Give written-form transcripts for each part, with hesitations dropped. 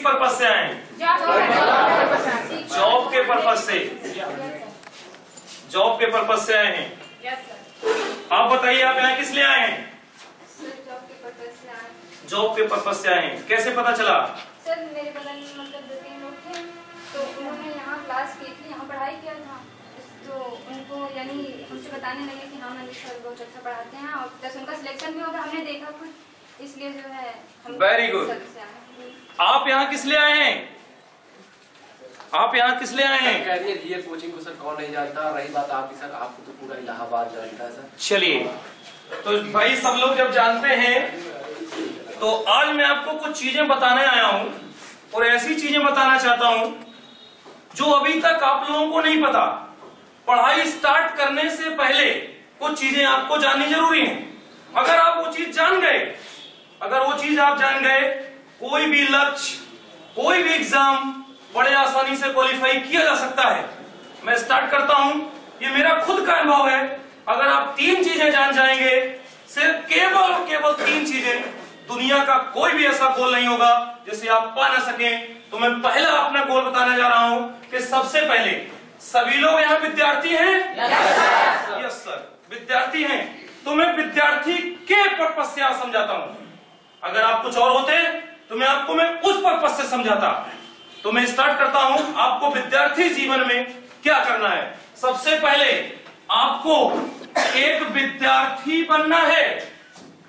Purpose से आए हैं? जॉब के पर्पज से, जॉब के पर्पज से आए हैं। आप बताइए आप यहाँ किस लिए आए हैं? जॉब के पर्पज से आए हैं। कैसे पता चला? सर मेरे बगल में मतलब 2-3 लोग थे, तो उन्होंने यहाँ क्लास की थी, यहाँ पढ़ाई किया था, तो उनको यानी हमसे बताने लगे कि हाँ मनीष सर बहुत अच्छा पढ़ाते हैं और प्लस उनका सिलेक्शन भी होगा, हमने देखा खुद, इसलिए जो है हम वेरी गुड। आप यहाँ किस लिए आए हैं? आप यहाँ किस लिए आए हैं? ये कोचिंग को सर कौन नहीं जानता, रही बात आपकी सर, आपको तो पूरा इलाहाबाद जानता है सर। चलिए, तो भाई सब लोग जब जानते हैं तो आज मैं आपको कुछ चीजें बताने आया हूं और ऐसी चीजें बताना चाहता हूं जो अभी तक आप लोगों को नहीं पता। पढ़ाई स्टार्ट करने से पहले कुछ चीजें आपको जाननी जरूरी है। अगर आप वो चीज जान गए, अगर वो चीज आप जान गए, कोई भी लक्ष्य, कोई भी एग्जाम बड़े आसानी से क्वालिफाई किया जा सकता है। मैं स्टार्ट करता हूं, ये मेरा खुद का अनुभव है। अगर आप 3 चीजें जान जाएंगे, सिर्फ केवल और केवल 3 चीजें, दुनिया का कोई भी ऐसा गोल नहीं होगा जिसे आप पा ना सकें। तो मैं पहला अपना गोल बताने जा रहा हूं कि सबसे पहले, सभी लोग यहाँ विद्यार्थी हैं? यस सर, विद्यार्थी हैं। तो मैं विद्यार्थी के पर्पज से आप समझाता हूं। अगर आप कुछ और होते तो मैं उस पर्पज से समझाता। तो मैं स्टार्ट करता हूं, आपको विद्यार्थी जीवन में क्या करना है। सबसे पहले आपको एक विद्यार्थी बनना है।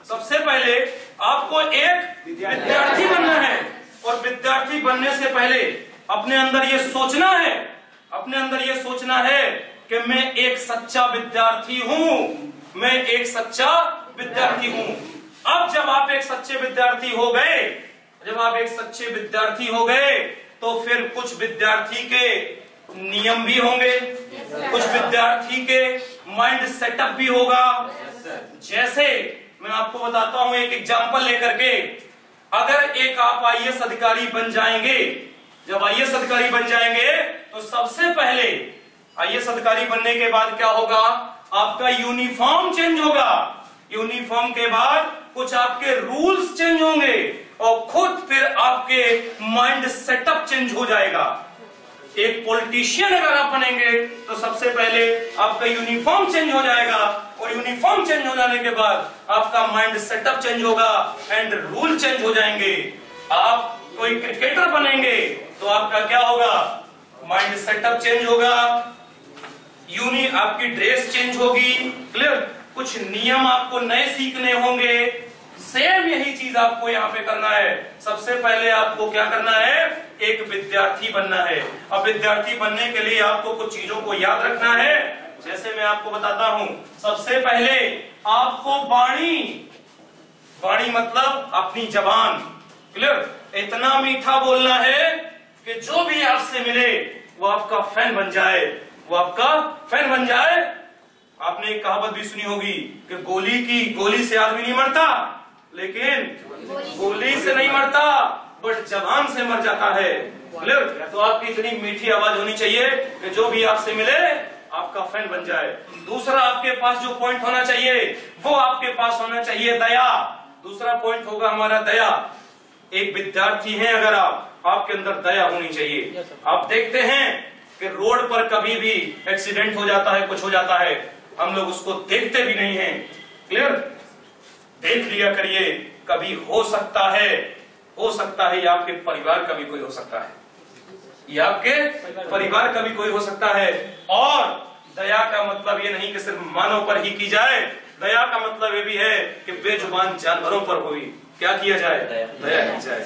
सबसे पहले आपको एक विद्यार्थी बनना है और विद्यार्थी बनने से पहले अपने अंदर ये सोचना है, अपने अंदर ये सोचना है कि मैं एक सच्चा विद्यार्थी हूं, मैं एक सच्चा विद्यार्थी हूं। अब जब आप एक सच्चे विद्यार्थी हो गए, जब आप एक सच्चे विद्यार्थी हो गए, तो फिर कुछ विद्यार्थी के नियम भी होंगे, कुछ विद्यार्थी के माइंड सेटअप भी होगा। जैसे मैं आपको बताता हूं एक एग्जांपल लेकर के, अगर एक आप आईएएस अधिकारी बन जाएंगे, जब आईएएस अधिकारी बन जाएंगे तो सबसे पहले आईएएस अधिकारी बनने के बाद क्या होगा, आपका यूनिफॉर्म चेंज होगा। यूनिफॉर्म के बाद कुछ आपके रूल्स चेंज होंगे और खुद फिर आपके माइंड सेटअप चेंज हो जाएगा। एक पॉलिटिशियन अगर आप बनेंगे तो सबसे पहले आपका यूनिफॉर्म चेंज हो जाएगा और यूनिफॉर्म चेंज हो जाने के बाद आपका माइंड सेटअप चेंज होगा एंड रूल चेंज हो जाएंगे। आप कोई क्रिकेटर बनेंगे तो आपका क्या होगा, माइंड सेटअप चेंज होगा, आपकी ड्रेस चेंज होगी, क्लियर, कुछ नियम आपको नए सीखने होंगे। सेम यही चीज आपको यहाँ पे करना है। सबसे पहले आपको क्या करना है, एक विद्यार्थी बनना है। अब विद्यार्थी बनने के लिए आपको कुछ चीजों को याद रखना है। जैसे मैं आपको बताता हूं, सबसे पहले आपको वाणी मतलब अपनी जबान, क्लियर, इतना मीठा बोलना है कि जो भी आपसे मिले वो आपका फैन बन जाए, वो आपका फैन बन जाए। आपने एक कहावत भी सुनी होगी कि गोली से आदमी नहीं मरता, लेकिन गोली से नहीं मरता बट जबान से मर जाता है। क्लियर? तो आपकी इतनी मीठी आवाज होनी चाहिए कि जो भी आपसे मिले आपका फैन बन जाए। दूसरा आपके पास जो पॉइंट होना चाहिए वो आपके पास होना चाहिए दया। दूसरा पॉइंट होगा हमारा दया। एक विद्यार्थी है अगर आपके अंदर दया होनी चाहिए। आप देखते हैं कि रोड पर कभी भी एक्सीडेंट हो जाता है, कुछ हो जाता है, हम लोग उसको देखते भी नहीं हैं। क्लियर? देख लिया करिए, कभी हो सकता है ये आपके परिवार का भी कोई हो सकता है, ये आपके परिवार का भी कोई हो सकता है। और दया का मतलब ये नहीं कि सिर्फ मानव पर ही की जाए, दया का मतलब ये भी है कि बेजुबान जानवरों पर भी क्या किया जाए, दया की जाए।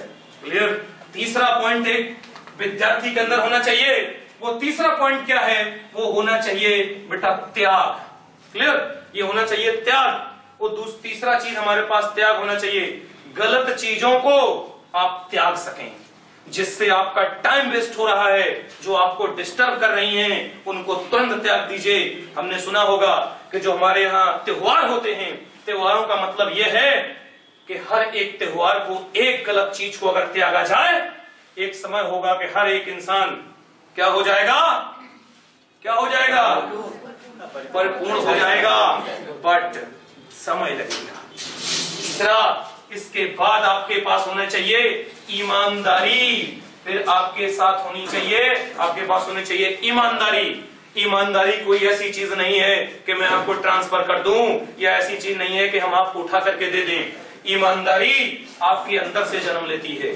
क्लियर? तीसरा पॉइंट एक विद्यार्थी के अंदर होना चाहिए। वो तीसरा पॉइंट क्या है, वो होना चाहिए बेटा त्याग। क्लियर? ये होना चाहिए त्याग। वो तीसरा चीज हमारे पास त्याग होना चाहिए। गलत चीजों को आप त्याग सकें, जिससे आपका टाइम वेस्ट हो रहा है, जो आपको डिस्टर्ब कर रही हैं, उनको तुरंत त्याग दीजिए। हमने सुना होगा कि जो हमारे यहाँ त्योहार होते हैं, त्योहारों का मतलब यह है कि हर एक त्योहार को, एक गलत चीज को अगर त्यागा जाए, एक समय होगा कि हर एक इंसान क्या हो जाएगा, परिपूर्ण हो जाएगा, बट समय लगेगा। तीसरा, इसके बाद आपके पास होना चाहिए ईमानदारी, फिर आपके साथ होनी चाहिए, आपके पास होनी चाहिए ईमानदारी। ईमानदारी कोई ऐसी चीज नहीं है कि मैं आपको ट्रांसफर कर दूं, या ऐसी चीज नहीं है कि हम आपको उठा करके दे दें। ईमानदारी आपके अंदर से जन्म लेती है।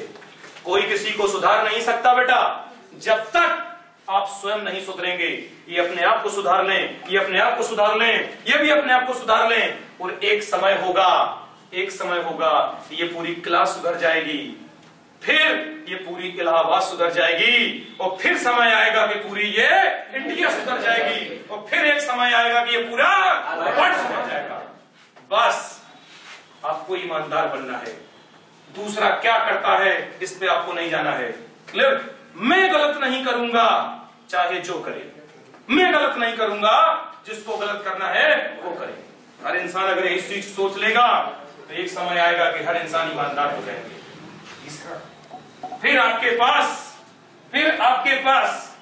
कोई किसी को सुधार नहीं सकता बेटा जब तक आप स्वयं नहीं सुधरेंगे। ये अपने आप को सुधार लें, ये अपने आप को सुधार लें, ये भी अपने आप को सुधार लें, और एक समय होगा ये पूरी क्लास सुधर जाएगी, फिर ये पूरी इलाहाबाद सुधर जाएगी, और फिर समय आएगा कि पूरी ये इंडिया सुधर जाएगी, और फिर एक समय आएगा कि ये पूरा वर्ल्ड सुधर जाएगा। बस आपको ईमानदार बनना है। दूसरा क्या करता है इस पे आपको नहीं जाना है। क्लियर? मैं गलत नहीं करूंगा चाहे जो करे, मैं गलत नहीं करूंगा, जिसको गलत करना है वो करे। हर इंसान अगर इस चीज सोच लेगा तो एक समय आएगा कि हर इंसान ईमानदार हो जाएंगे। फिर आपके पास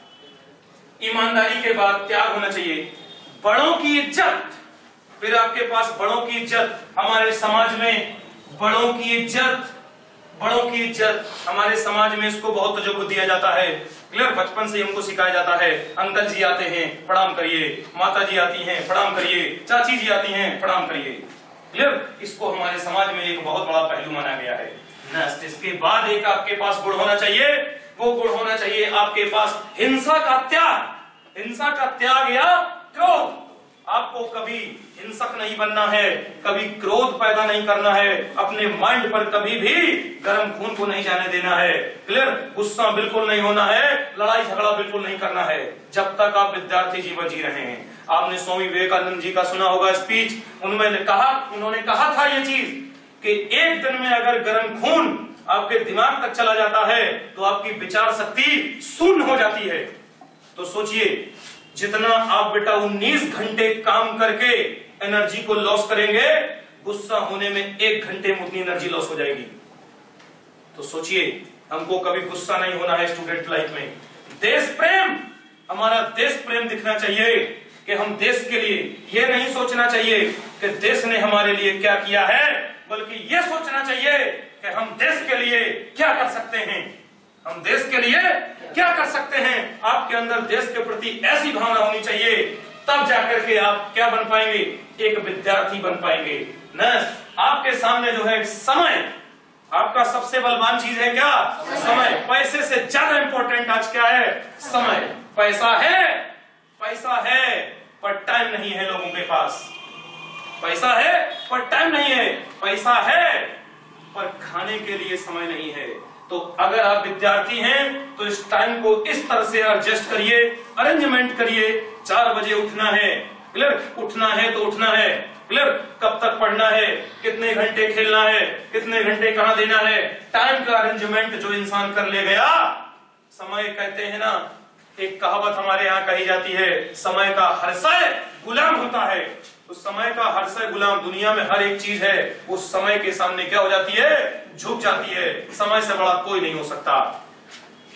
ईमानदारी के बाद त्याग होना चाहिए, बड़ों की इज्जत। फिर आपके पास बड़ों की इज्जत। हमारे समाज में बड़ों की इज्जत हमारे समाज में इसको बहुत तवज्जो दिया जाता है। क्लियर? बचपन से हमको सिखाया जाता है, अंकल जी आते हैं प्रणाम करिए, माता जी आती हैं प्रणाम करिए, चाची जी आती हैं प्रणाम करिए। क्लियर? इसको हमारे समाज में एक बहुत बड़ा पहलू माना गया है। नेक्स्ट, इसके बाद एक आपके पास गुण होना चाहिए, वो गुण होना चाहिए आपके पास हिंसा का त्याग या क्रोध। आपको कभी हिंसक नहीं बनना है, कभी क्रोध पैदा नहीं करना है, अपने माइंड पर कभी भी गर्म खून को नहीं जाने देना है। क्लियर? गुस्सा बिल्कुल नहीं होना है, लड़ाई झगड़ा बिल्कुल नहीं करना है जब तक आप विद्यार्थी जीवन जी रहे हैं। आपने स्वामी विवेकानंद जी का सुना होगा स्पीच, उन्होंने कहा था ये चीज कि एक दिन में अगर गर्म खून आपके दिमाग तक चला जाता है तो आपकी विचार शक्ति शून्य हो जाती है। तो सोचिए, जितना आप बेटा 19 घंटे काम करके एनर्जी को लॉस करेंगे, गुस्सा होने में 1 घंटे में उतनी एनर्जी लॉस हो जाएगी। तो सोचिए, हमको कभी गुस्सा नहीं होना है स्टूडेंट लाइफ में। देश प्रेम, हमारा देश प्रेम दिखना चाहिए कि हम देश के लिए, ये नहीं सोचना चाहिए कि देश ने हमारे लिए क्या किया है, बल्कि ये सोचना चाहिए कि हम देश के लिए क्या कर सकते हैं, हम देश के लिए क्या कर सकते हैं। आपके अंदर देश के प्रति ऐसी भावना होनी चाहिए, तब जाकर के आप क्या बन पाएंगे, एक विद्यार्थी बन पाएंगे न। आपके सामने जो है समय, आपका सबसे बलवान चीज है क्या, समय। पैसे से ज्यादा इंपॉर्टेंट आज क्या है, समय। पैसा है पर टाइम नहीं है लोगों के पास। पैसा है पर टाइम नहीं है, पैसा है पर खाने के लिए समय नहीं है। तो अगर आप विद्यार्थी हैं तो इस टाइम को इस तरह से एडजस्ट करिए, अरेंजमेंट करिए। 4 बजे उठना है, क्लियर? उठना है तो उठना है, क्लियर? कब तक पढ़ना है, कितने घंटे खेलना है, कितने घंटे कहाँ देना है, टाइम का अरेंजमेंट जो इंसान कर ले गया। समय कहते हैं ना, एक कहावत हमारे यहाँ कही जाती है, समय का हर्षय गुलाम होता है। उस समय का हर्षय गुलाम, दुनिया में हर एक चीज है उस समय के सामने क्या हो जाती है, झुक जाती है। समय से बड़ा कोई नहीं हो सकता।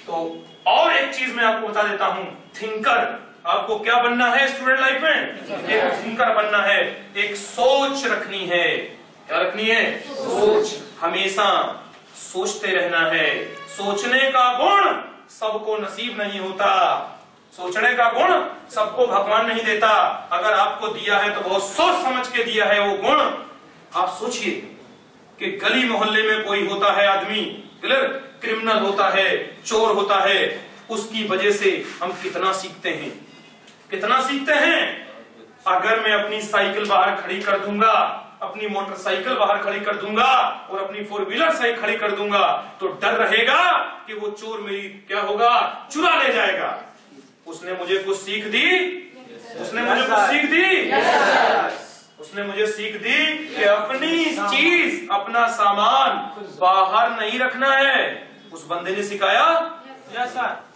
तो और एक चीज मैं आपको बता देता हूं, थिंकर। आपको क्या बनना है स्टूडेंट लाइफ में, एक थिंकर बनना है, एक सोच रखनी है। क्या रखनी है, सोच। हमेशा सोचते रहना है। सोचने का गुण सबको नसीब नहीं होता, सोचने का गुण सबको भगवान नहीं देता। अगर आपको दिया है तो बहुत सोच समझ के दिया है वो गुण। आप सोचिए कि गली मोहल्ले में कोई होता है आदमी, क्लियर? क्रिमिनल होता है, चोर होता है, उसकी वजह से हम कितना सीखते हैं, कितना सीखते हैं। अगर मैं अपनी साइकिल बाहर खड़ी कर दूंगा, अपनी मोटरसाइकिल बाहर खड़ी कर दूंगा और अपनी 4 व्हीलर साइकिल खड़ी कर दूंगा, तो डर रहेगा कि वो चोर मेरी क्या होगा, चुरा ले जाएगा। उसने मुझे कुछ सीख दी, उसने मुझे कुछ सीख दी, उसने मुझे सीख दी कि अपनी चीज, अपना सामान बाहर नहीं रखना है। उस बंदे ने सिखाया।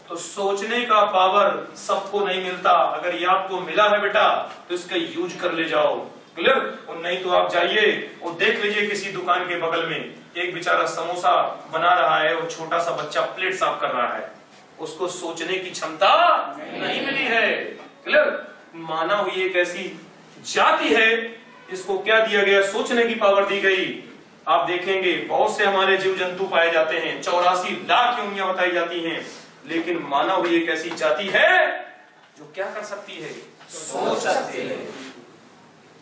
तो सोचने का पावर सबको नहीं मिलता। अगर ये आपको मिला है बेटा तो इसका यूज कर ले जाओ, क्लियर? और नहीं तो आप जाइए और देख लीजिए किसी दुकान के बगल में एक बेचारा समोसा बना रहा है और छोटा सा बच्चा प्लेट साफ कर रहा है। उसको सोचने की क्षमता नहीं मिली है, क्लियर? मानव एक ऐसी जाति है, इसको क्या दिया गया, सोचने की पावर दी गई। आप देखेंगे बहुत से हमारे जीव जंतु पाए जाते हैं, 84 लाख योनियां बताई जाती हैं, लेकिन मानव एक ऐसी जाति है जो क्या कर सकती है, सोच सकती है।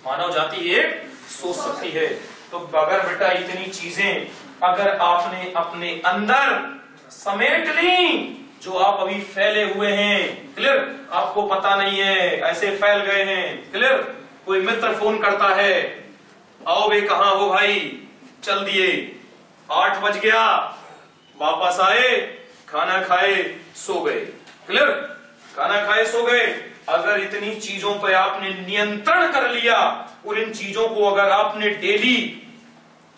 मानव जाति एक सोच सकती है। तो अगर बेटा इतनी चीजें अगर आपने अपने अंदर समेट ली, जो आप अभी फैले हुए हैं, क्लियर, आपको पता नहीं है ऐसे फैल गए हैं, क्लियर। कोई मित्र फोन करता है, आओ बे कहाँ हो भाई, चल दिए, 8 बज गया, वापस आए, खाना खाए, सो गए, क्लियर, खाना खाए सो गए। अगर इतनी चीजों पर आपने नियंत्रण कर लिया और इन चीजों को अगर आपने डेली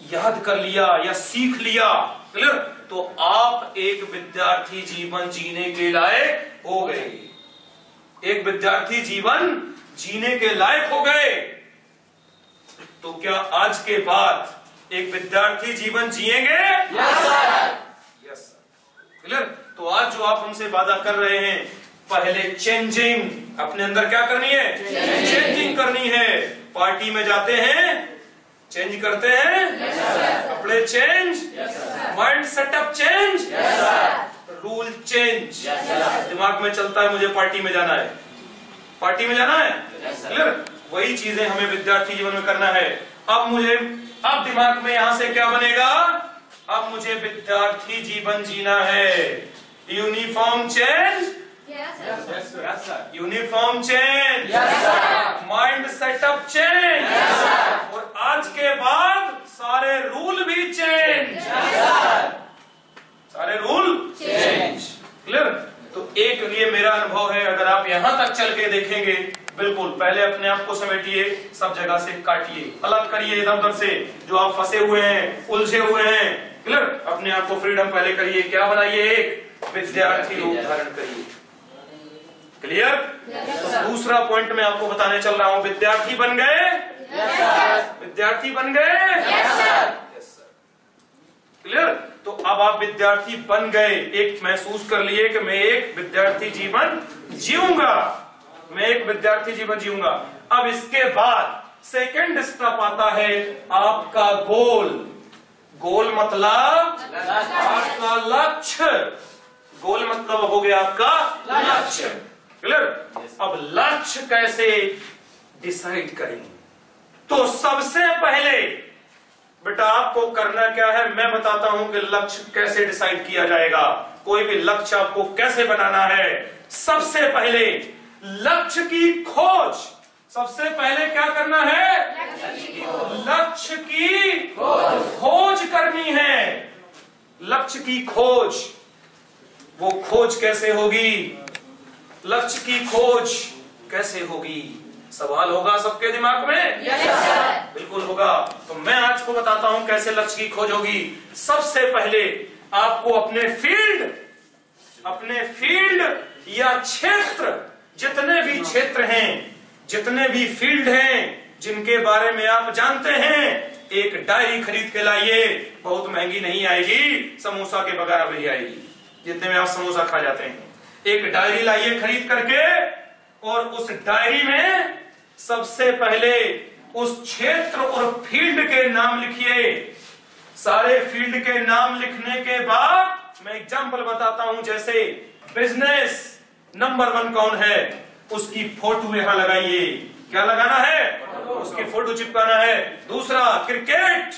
याद कर लिया या सीख लिया, क्लियर, तो आप एक विद्यार्थी जीवन जीने के लायक हो गए। एक विद्यार्थी जीवन जीने के लायक हो गए। तो क्या आज के बाद एक विद्यार्थी जीवन जिएंगे? Yes sir, yes sir, clear. तो आज जो आप हमसे वादा कर रहे हैं, पहले चेंजिंग अपने अंदर क्या करनी है, चेंजिंग करनी है। पार्टी में जाते हैं, चेंज करते हैं, कपड़े change, mind setup change, rule change. दिमाग में चलता है मुझे पार्टी में जाना है, पार्टी में जाना है, क्लियर। वही चीजें हमें विद्यार्थी जीवन में करना है। अब दिमाग में यहां से क्या बनेगा, अब मुझे विद्यार्थी जीवन जीना है। Uniform change, uniform change, mind setup change, और आज के बाद सारे रूल भी चेंज, सारे रूल चेंज, क्लियर। तो एक ये मेरा अनुभव है, अगर आप यहां तक चल के देखेंगे, बिल्कुल पहले अपने आप को समेटिए, सब जगह से काटिए, अलग करिए इधर उधर से, जो आप फंसे हुए हैं, उलझे हुए हैं, क्लियर। अपने आप को फ्रीडम पहले करिए, क्या बनाइए, एक विद्यार्थी रूप धारण करिए, क्लियर। तो दूसरा पॉइंट मैं आपको बताने चल रहा हूं, विद्यार्थी बन गए, विद्यार्थी बन गए, क्लियर। तो अब आप विद्यार्थी बन गए, एक महसूस कर लिए कि मैं एक विद्यार्थी जीवन जीऊंगा, मैं एक विद्यार्थी जीवन जीऊंगा। अब इसके बाद सेकंड स्टेप आता है आपका गोल। गोल मतलब आपका लक्ष्य, गोल मतलब हो गया आपका लक्ष्य, क्लियर। अब लक्ष्य कैसे डिसाइड करें, तो सबसे पहले बेटा आपको करना क्या है, मैं बताता हूं कि लक्ष्य कैसे डिसाइड किया जाएगा। कोई भी लक्ष्य आपको कैसे बनाना है, सबसे पहले लक्ष्य की खोज, सबसे पहले क्या करना है, लक्ष्य की खोज करनी है। लक्ष्य की खोज, वो खोज कैसे होगी, लक्ष्य की खोज कैसे होगी, सवाल होगा सबके दिमाग में, बिल्कुल होगा। तो मैं आज को बताता हूं कैसे लक्ष्य की खोज होगी। सबसे पहले आपको अपने फील्ड या क्षेत्र, जितने भी क्षेत्र हैं, जितने भी फील्ड हैं जिनके बारे में आप जानते हैं, एक डायरी खरीद के लाइए। बहुत महंगी नहीं आएगी, समोसा के बगैर भी आएगी, जितने में आप समोसा खा जाते हैं। एक डायरी लाइए खरीद करके, और उस डायरी में सबसे पहले उस क्षेत्र और फील्ड के नाम लिखिए। सारे फील्ड के नाम लिखने के बाद मैं एग्जांपल बताता हूं, जैसे बिजनेस नंबर 1 कौन है, उसकी फोटो यहां लगाइए। क्या लगाना है, उसकी फोटो चिपकाना है। दूसरा, क्रिकेट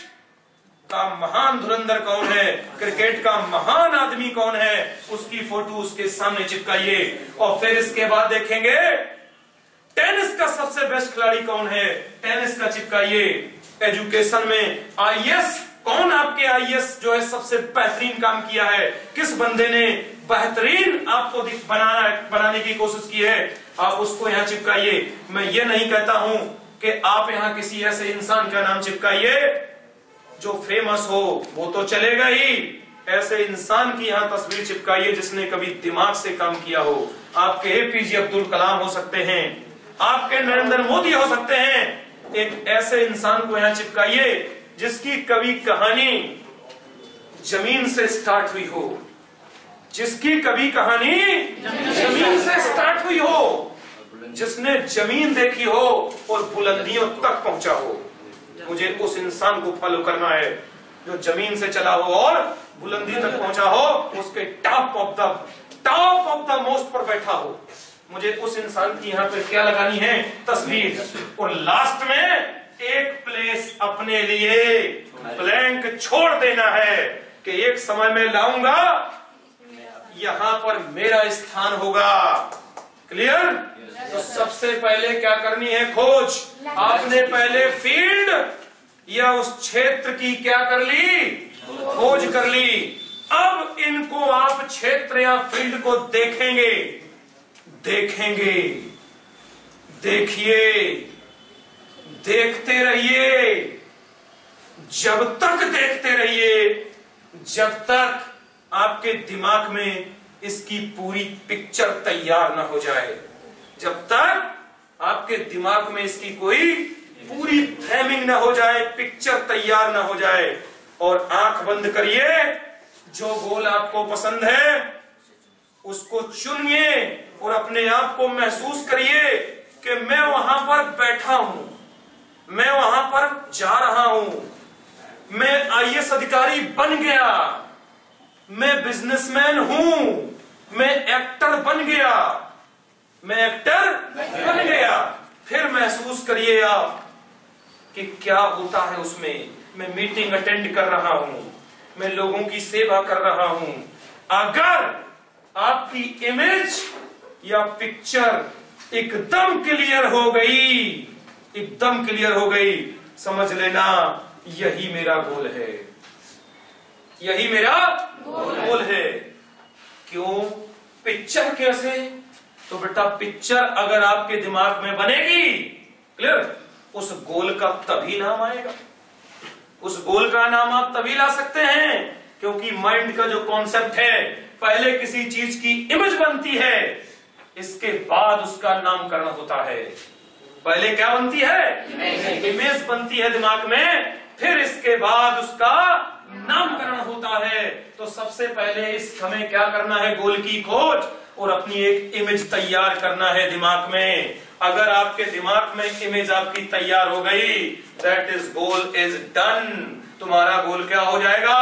का महान धुरंधर कौन है, क्रिकेट का महान आदमी कौन है, उसकी फोटो उसके सामने चिपकाइए। और फिर इसके बाद देखेंगे टेनिस का सबसे बेस्ट खिलाड़ी कौन है, टेनिस का चिपकाइए। एजुकेशन में आईएएस, कौन आपके आईएएस जो है सबसे बेहतरीन काम किया है, किस बंदे ने बेहतरीन आपको बनाने की कोशिश की है, आप उसको यहाँ चिपकाइए। मैं ये नहीं कहता हूं कि आप यहाँ किसी ऐसे इंसान का नाम चिपकाइए जो फेमस हो, वो तो चलेगा ही। ऐसे इंसान की यहाँ तस्वीर चिपकाइए जिसने कभी दिमाग से काम किया हो। आपके एपीजे अब्दुल कलाम हो सकते हैं, आपके नरेंद्र मोदी हो सकते हैं। एक ऐसे इंसान को यहाँ चिपकाइए जिसकी कभी कहानी जमीन से स्टार्ट हुई हो, जिसकी कभी कहानी जमीन से स्टार्ट हुई हो, जिसने जमीन देखी हो और बुलंदियों तक पहुंचा हो। मुझे उस इंसान को फॉलो करना है। जो जमीन से चला हो और बुलंदी तक पहुंचा हो, उसके टॉप ऑफ द मोस्ट पर बैठा हो। मुझे उस इंसान की यहाँ पे क्या लगानी है? तस्वीर। और लास्ट में एक प्लेस अपने लिए ब्लैंक छोड़ देना है कि एक समय में लाऊंगा, यहां पर मेरा स्थान होगा। क्लियर? तो सबसे पहले क्या करनी है? खोज। आपने पहले फील्ड या उस क्षेत्र की क्या कर ली? खोज कर ली। अब इनको आप क्षेत्र या फील्ड को देखेंगे, देखिए, देखते रहिए, जब तक देखते रहिए जब तक आपके दिमाग में इसकी पूरी पिक्चर तैयार ना हो जाए, जब तक आपके दिमाग में इसकी कोई पूरी फ्रेमिंग ना हो जाए, पिक्चर तैयार ना हो जाए। और आंख बंद करिए, जो गोल आपको पसंद है उसको चुनिए और अपने आप को महसूस करिए कि मैं वहां पर बैठा हूं, मैं वहां पर जा रहा हूं, मैं IAS अधिकारी बन गया, मैं बिजनेसमैन हूं, मैं एक्टर बन गया, मैं एक्टर बन गया। फिर महसूस करिए आप कि क्या होता है उसमें। मैं मीटिंग अटेंड कर रहा हूं, मैं लोगों की सेवा कर रहा हूं। अगर आपकी इमेज या पिक्चर एकदम क्लियर हो गई, एकदम क्लियर हो गई, समझ लेना यही मेरा गोल है, यही मेरा गोल है। क्यों? पिक्चर कैसे? तो बेटा पिक्चर अगर आपके दिमाग में बनेगी, क्लियर, उस गोल का तभी नाम आएगा। उस गोल का नाम आप तभी ला सकते हैं क्योंकि माइंड का जो कॉन्सेप्ट है, पहले किसी चीज की इमेज बनती है, इसके बाद उसका नामकरण होता है। पहले क्या बनती है? इमेज बनती है दिमाग में, फिर इसके बाद उसका नामकरण होता है। तो सबसे पहले इस हमें क्या करना है? गोल की खोज और अपनी एक इमेज तैयार करना है दिमाग में। अगर आपके दिमाग में इमेज आपकी तैयार हो गई, that is goal is done. तुम्हारा गोल क्या हो जाएगा?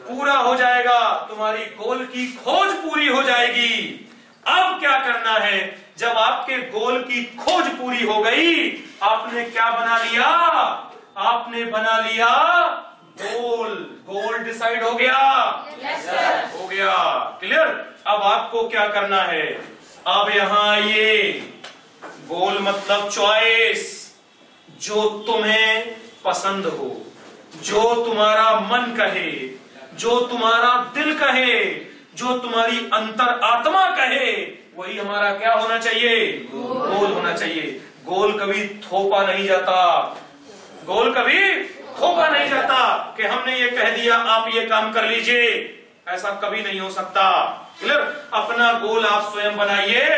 पूरा हो जाएगा। तुम्हारी गोल की खोज पूरी हो जाएगी। अब क्या करना है? जब आपके गोल की खोज पूरी हो गई, आपने क्या बना लिया? आपने बना लिया गोल। गोल डिसाइड हो गया? हो गया। क्लियर? अब आपको क्या करना है? अब यहां आइए। गोल मतलब चॉइस, जो तुम्हें पसंद हो, जो तुम्हारा मन कहे, जो तुम्हारा दिल कहे, जो तुम्हारी अंतर आत्मा कहे, वही हमारा क्या होना चाहिए? गोल होना चाहिए। गोल कभी थोपा नहीं जाता, गोल कभी थोपा नहीं जाता कि हमने ये कह दिया आप ये काम कर लीजिए, ऐसा कभी नहीं हो सकता। क्लियर? अपना गोल आप स्वयं बनाइए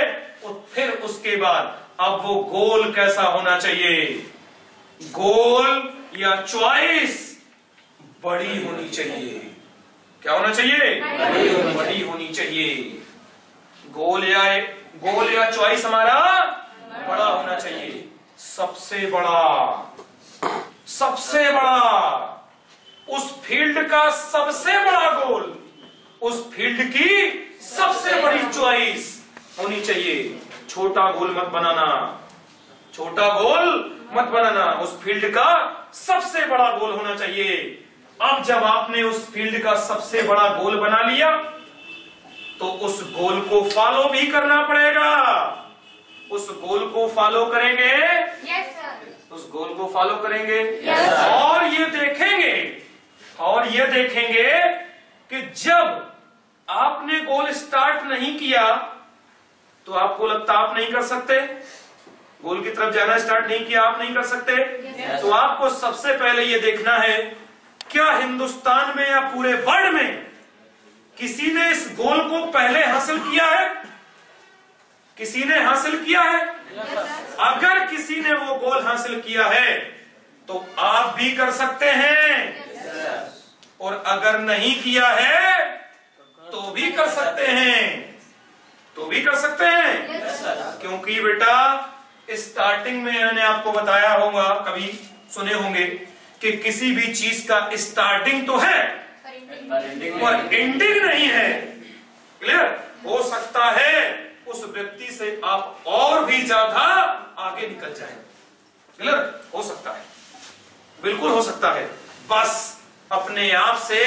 और फिर उसके बाद अब वो गोल कैसा होना चाहिए? गोल या चॉइस बड़ी होनी चाहिए। क्या होना चाहिए? बड़ी होनी चाहिए। गोल या चॉइस हमारा बड़ा होना चाहिए। सबसे बड़ा उस फील्ड का सबसे बड़ा गोल, उस फील्ड की सबसे बड़ी चॉइस होनी चाहिए। छोटा गोल मत बनाना, छोटा गोल मत बनाना। उस फील्ड का सबसे बड़ा गोल होना चाहिए। अब जब आपने उस फील्ड का सबसे बड़ा गोल बना लिया, तो उस गोल को फॉलो भी करना पड़ेगा। उस गोल को फॉलो करेंगे? Yes sir. उस गोल को फॉलो करेंगे? यस। और ये देखेंगे कि जब आपने गोल स्टार्ट नहीं किया तो आपको लगता आप नहीं कर सकते, गोल की तरफ जाना स्टार्ट नहीं किया, आप नहीं कर सकते। तो आपको सबसे पहले ये देखना है, क्या हिंदुस्तान में या पूरे वर्ल्ड में किसी ने इस गोल को पहले हासिल किया है? किसी ने हासिल किया है? अगर किसी ने वो गोल हासिल किया है तो आप भी कर सकते हैं, और अगर नहीं किया है तो भी कर सकते हैं, तो भी कर सकते हैं। क्योंकि बेटा स्टार्टिंग में मैंने आपको बताया होगा, कभी सुने होंगे कि किसी भी चीज का स्टार्टिंग तो है पर एंडिंग नहीं है। क्लियर? हो सकता है उस व्यक्ति से आप और भी ज्यादा आगे निकल जाएं। क्लियर? हो सकता है, बिल्कुल हो सकता है। बस अपने आप से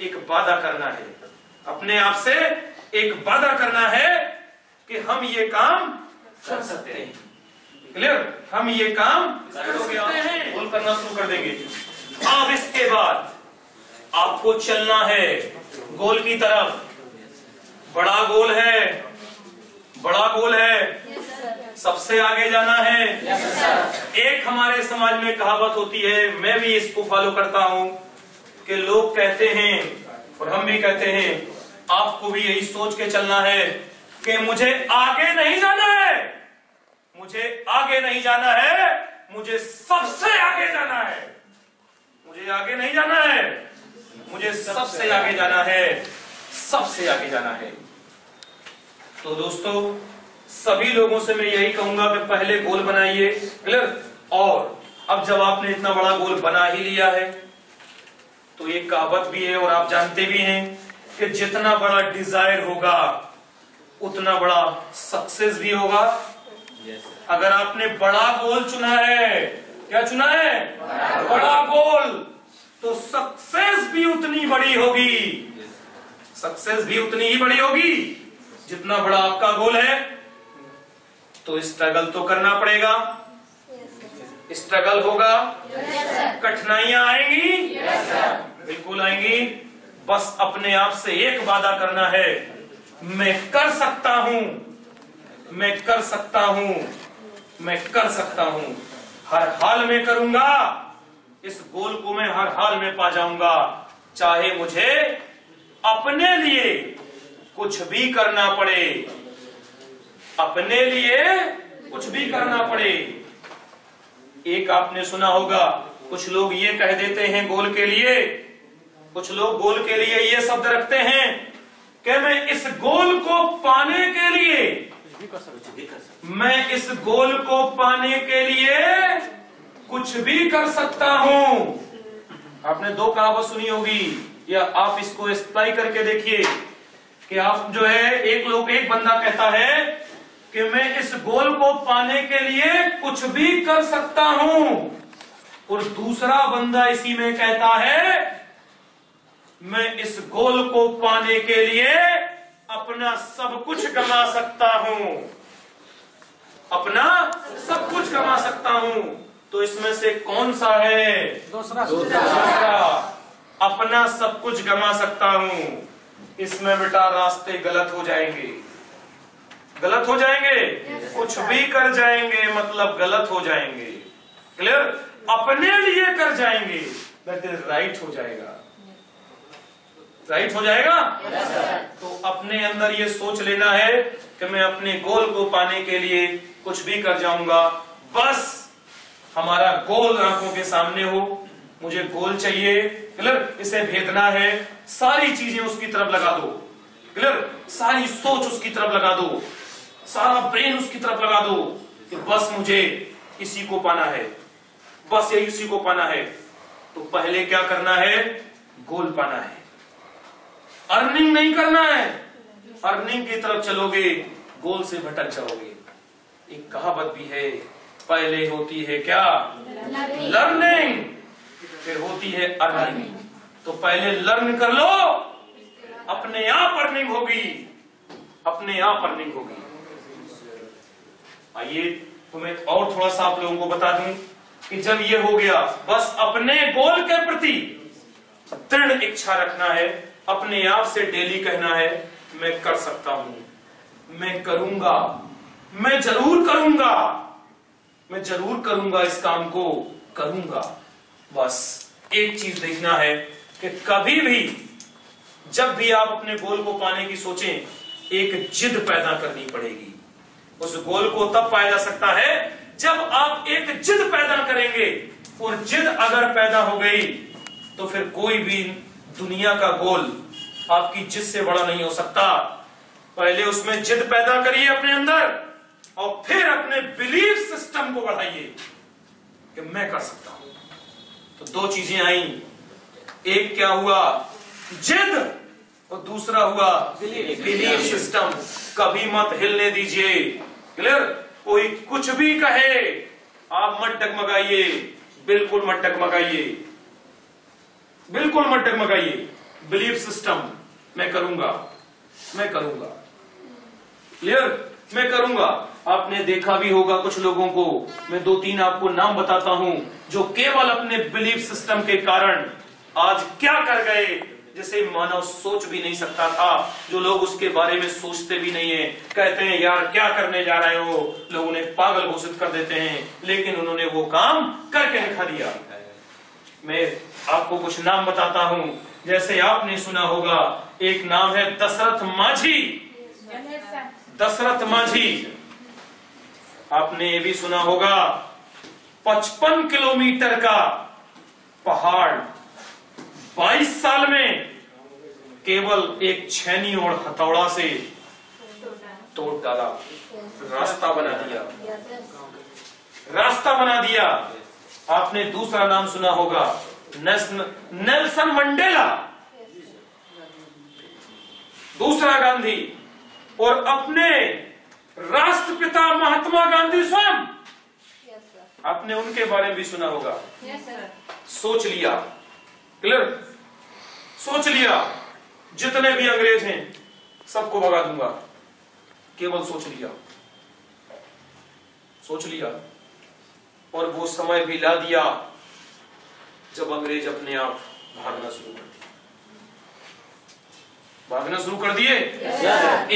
एक वादा करना है, अपने आप से एक वादा करना है कि हम ये काम कर सकते हैं। क्लियर? हम ये काम कर सकते हैं, गोल करना शुरू कर देंगे। अब इसके बाद आपको चलना है गोल की तरफ। बड़ा गोल है, बड़ा गोल है, सबसे आगे जाना है। एक हमारे समाज में कहावत होती है, मैं भी इसको फॉलो करता हूं, कि लोग कहते हैं और हम भी कहते हैं, आपको भी यही सोच के चलना है कि मुझे आगे नहीं जाना है, मुझे आगे नहीं जाना है, मुझे सबसे आगे जाना है। मुझे आगे नहीं जाना है, मुझे सबसे आगे जाना है, सबसे आगे जाना है। तो दोस्तों, सभी लोगों से मैं यही कहूंगा कि पहले गोल बनाइए। क्लियर? और अब जब आपने इतना बड़ा गोल बना ही लिया है तो एक कहावत भी है और आप जानते भी हैं कि जितना बड़ा डिजायर होगा उतना बड़ा सक्सेस भी होगा। अगर आपने बड़ा गोल चुना है, क्या चुना है? बड़ा गोल, तो सक्सेस भी उतनी बड़ी होगी, सक्सेस भी उतनी ही बड़ी होगी जितना बड़ा आपका गोल है। तो स्ट्रगल तो करना पड़ेगा, स्ट्रगल होगा, कठिनाइयां आएंगी, बिल्कुल आएंगी। बस अपने आप से एक वादा करना है, मैं कर सकता हूं, मैं कर सकता हूं, मैं कर सकता हूं, हर हाल में करूंगा, इस गोल को मैं हर हाल में पा जाऊंगा, चाहे मुझे अपने लिए कुछ भी करना पड़े, अपने लिए कुछ भी करना पड़े। एक आपने सुना होगा, कुछ लोग ये कह देते हैं गोल के लिए, कुछ लोग गोल के लिए ये शब्द रखते हैं कि मैं इस गोल को पाने के लिए, मैं इस गोल को पाने के लिए कुछ भी कर सकता हूं। आपने दो कहावत सुनी होगी, या आप इसको अप्लाई करके देखिए कि आप जो है, एक बंदा कहता है कि मैं इस गोल को पाने के लिए कुछ भी कर सकता हूं, और दूसरा बंदा इसी में कहता है मैं इस गोल को पाने के लिए अपना सब कुछ गंवा सकता हूं, अपना सब कुछ गंवा सकता हूं। तो इसमें से कौन सा है? दूसरा। अपना सब कुछ गंवा सकता हूं, इसमें बेटा रास्ते गलत हो जाएंगे, गलत हो जाएंगे, कुछ भी कर जाएंगे मतलब गलत हो जाएंगे। क्लियर? अपने लिए कर जाएंगे, दैट इज राइट हो जाएगा, राइट हो जाएगा। तो अपने अंदर ये सोच लेना है कि मैं अपने गोल को पाने के लिए कुछ भी कर जाऊंगा। बस हमारा गोल आंखों के सामने हो, मुझे गोल चाहिए। क्लियर? इसे भेदना है, सारी चीजें उसकी तरफ लगा दो। क्लियर? सारी सोच उसकी तरफ लगा दो, सारा ब्रेन उसकी तरफ लगा दो कि बस मुझे इसी को पाना है, बस यही इसी को पाना है। तो पहले क्या करना है? गोल पाना है, अर्निंग नहीं करना है। अर्निंग की तरफ चलोगे, गोल से भटक जाओगे। एक कहावत भी है, पहले होती है क्या? लर्निंग, फिर होती है अर्निंग। तो पहले लर्न कर लो, अपने आप अर्निंग होगी, अपने आप अर्निंग होगी। आइए तुम्हें और थोड़ा सा आप लोगों को बता दूं कि जब ये हो गया, बस अपने गोल के प्रति दृढ़ इच्छा रखना है, अपने आप से डेली कहना है मैं कर सकता हूं, मैं करूंगा, मैं जरूर करूंगा, मैं जरूर करूंगा, इस काम को करूंगा। बस एक चीज देखना है कि कभी भी जब भी आप अपने गोल को पाने की सोचें, एक जिद पैदा करनी पड़ेगी। उस गोल को तब पाया जा सकता है जब आप एक जिद पैदा करेंगे, और जिद अगर पैदा हो गई तो फिर कोई भी दुनिया का गोल आपकी जिद से बड़ा नहीं हो सकता। पहले उसमें जिद पैदा करिए अपने अंदर, और फिर अपने बिलीफ सिस्टम को बढ़ाइए कि मैं कर सकता हूं। तो दो चीजें आई, एक क्या हुआ, जिद, और दूसरा हुआ बिलीफ सिस्टम। कभी मत हिलने दीजिए, क्लियर? कोई कुछ भी कहे आप मत डगमगाइए, बिल्कुल मत डगमगाइए, बिल्कुल मत डगमगाइए। बिलीफ सिस्टम मैं करूंगा, मैं करूंगा, क्लियर? मैं करूंगा। आपने देखा भी होगा कुछ लोगों को, मैं 2-3 आपको नाम बताता हूं जो केवल अपने बिलीफ सिस्टम के कारण आज क्या कर गए जिसे मानव सोच भी नहीं सकता था। जो लोग उसके बारे में सोचते भी नहीं है, कहते हैं यार क्या करने जा रहे हो, लोग उन्हें पागल घोषित कर देते हैं, लेकिन उन्होंने वो काम करके दिखा दिया। मैं आपको कुछ नाम बताता हूं, जैसे आपने सुना होगा, एक नाम है दशरथ माझी। दशरथ माझी, आपने ये भी सुना होगा, 55 किलोमीटर का पहाड़ 22 साल में केवल एक छेनी और हथौड़ा से तोड़ डाला, रास्ता बना दिया, रास्ता बना दिया। आपने दूसरा नाम सुना होगा, नेल्सन मंडेला, दूसरा गांधी, और अपने राष्ट्रपिता महात्मा गांधी स्वयं, आपने उनके बारे में भी सुना होगा। सोच लिया, क्लियर? सोच लिया जितने भी अंग्रेज हैं सबको भगा दूंगा, केवल सोच लिया, सोच लिया। और वो समय भी ला दिया जब अंग्रेज अपने आप भागना शुरू कर दिए, भागना शुरू कर दिए।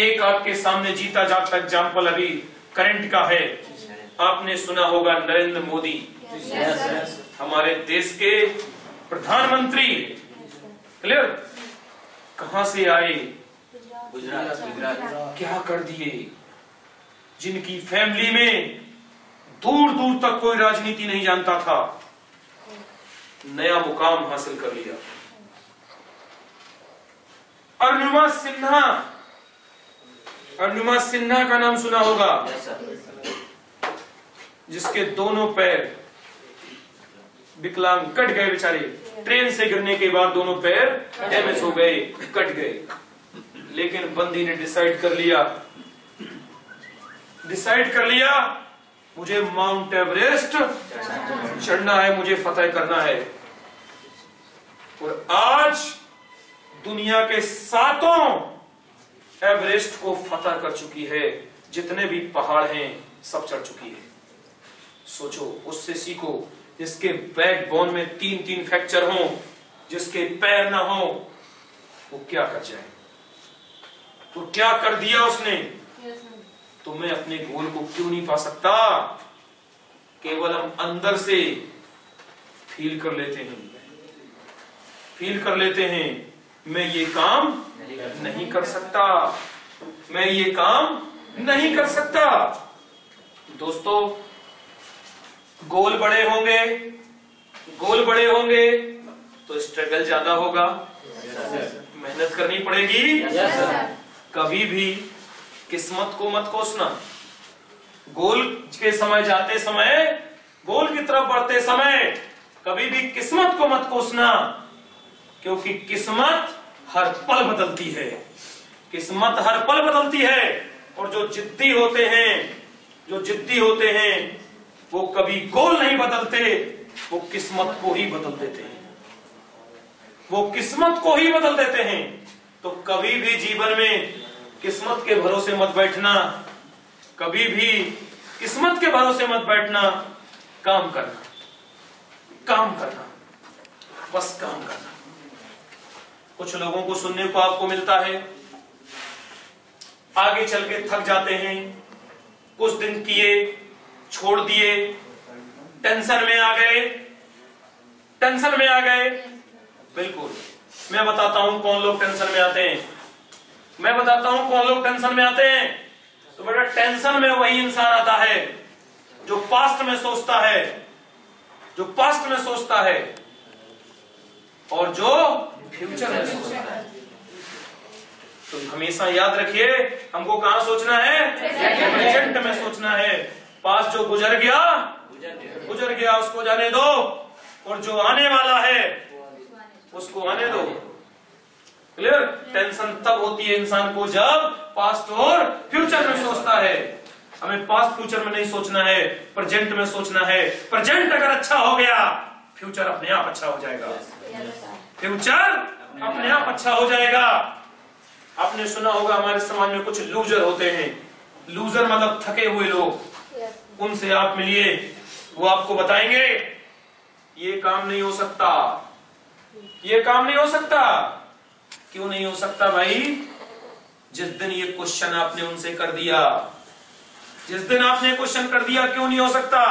एक आपके सामने जीता जागता एग्जाम्पल अभी करंट का है, आपने सुना होगा नरेंद्र मोदी, हमारे देश के प्रधानमंत्री, क्लियर? कहां से आए? गुजरात। क्या कर दिए? जिनकी फैमिली में दूर दूर तक कोई राजनीति नहीं जानता था, नया मुकाम हासिल कर लिया। अरुणिमा सिन्हा, अरुणिमा सिन्हा का नाम सुना होगा, जिसके दोनों पैर विकलांग, कट गए बेचारे, ट्रेन से गिरने के बाद दोनों पैर डैमेज हो गए, कट गए। लेकिन बंदी ने डिसाइड कर लिया, डिसाइड कर लिया, मुझे माउंट एवरेस्ट चढ़ना है, मुझे फतेह करना है। और आज दुनिया के 7 एवरेस्ट को फतह कर चुकी है, जितने भी पहाड़ हैं सब चढ़ चुकी है। सोचो, उससे सीखो, जिसके बैकबोन में 3-3 फ्रैक्चर हो, जिसके पैर ना हो, वो क्या कर जाए। तो क्या कर दिया उसने, तो मैं अपने गोल को क्यों नहीं पा सकता। केवल हम अंदर से फील कर लेते हैं, फील कर लेते हैं, मैं ये काम नहीं कर सकता, मैं ये काम नहीं कर सकता। दोस्तों, गोल बड़े होंगे, गोल बड़े होंगे तो स्ट्रगल ज्यादा होगा, मेहनत करनी पड़ेगी। कभी भी किस्मत को मत कोसना। गोल के समय जाते समय, गोल की तरफ बढ़ते समय कभी भी किस्मत को मत कोसना, क्योंकि किस्मत हर पल बदलती है, किस्मत हर पल बदलती है। और जो जिद्दी होते हैं, जो जिद्दी होते हैं, वो कभी गोल नहीं बदलते, वो किस्मत को ही बदल देते हैं, वो किस्मत को ही बदल देते हैं। तो कभी भी जीवन में किस्मत के भरोसे मत बैठना, कभी भी किस्मत के भरोसे मत बैठना। काम करना, काम करना, बस काम करना। कुछ लोगों को सुनने को आपको मिलता है, आगे चल के थक जाते हैं, कुछ दिन किए, छोड़ दिए, टेंशन में आ गए, टेंशन में आ गए। बिल्कुल, मैं बताता हूं कौन लोग टेंशन में आते हैं, मैं बताता हूं कौन लोग टेंशन में आते हैं। तो बेटा, टेंशन में वही इंसान आता है जो पास्ट में सोचता है, जो पास्ट में सोचता है, और जो फ्यूचर में सोचता है। तो हमेशा याद रखिए, हमको कहां सोचना है? प्रेजेंट में सोचना है। पास जो गुजर गया, गुजर गया, उसको जाने दो। और जो आने वाला है उसको आने दो। क्लियर? टेंशन तब होती है इंसान को जब पास्ट और फ्यूचर में सोचता है। हमें पास्ट फ्यूचर में नहीं सोचना है, प्रेजेंट में सोचना है। प्रेजेंट अगर अच्छा हो गया, फ्यूचर अपने आप अच्छा हो जाएगा। फ्यूचर अपने आप अच्छा हो जाएगा। आपने सुना होगा हमारे समाज में कुछ लूजर होते हैं। लूजर मतलब थके हुए लोग। उनसे आप मिलिए, वो आपको बताएंगे ये काम नहीं हो सकता, ये काम नहीं हो सकता। क्यों नहीं हो सकता भाई? जिस दिन ये क्वेश्चन आपने उनसे कर दिया, जिस दिन आपने क्वेश्चन कर दिया, क्यों नहीं हो सकता?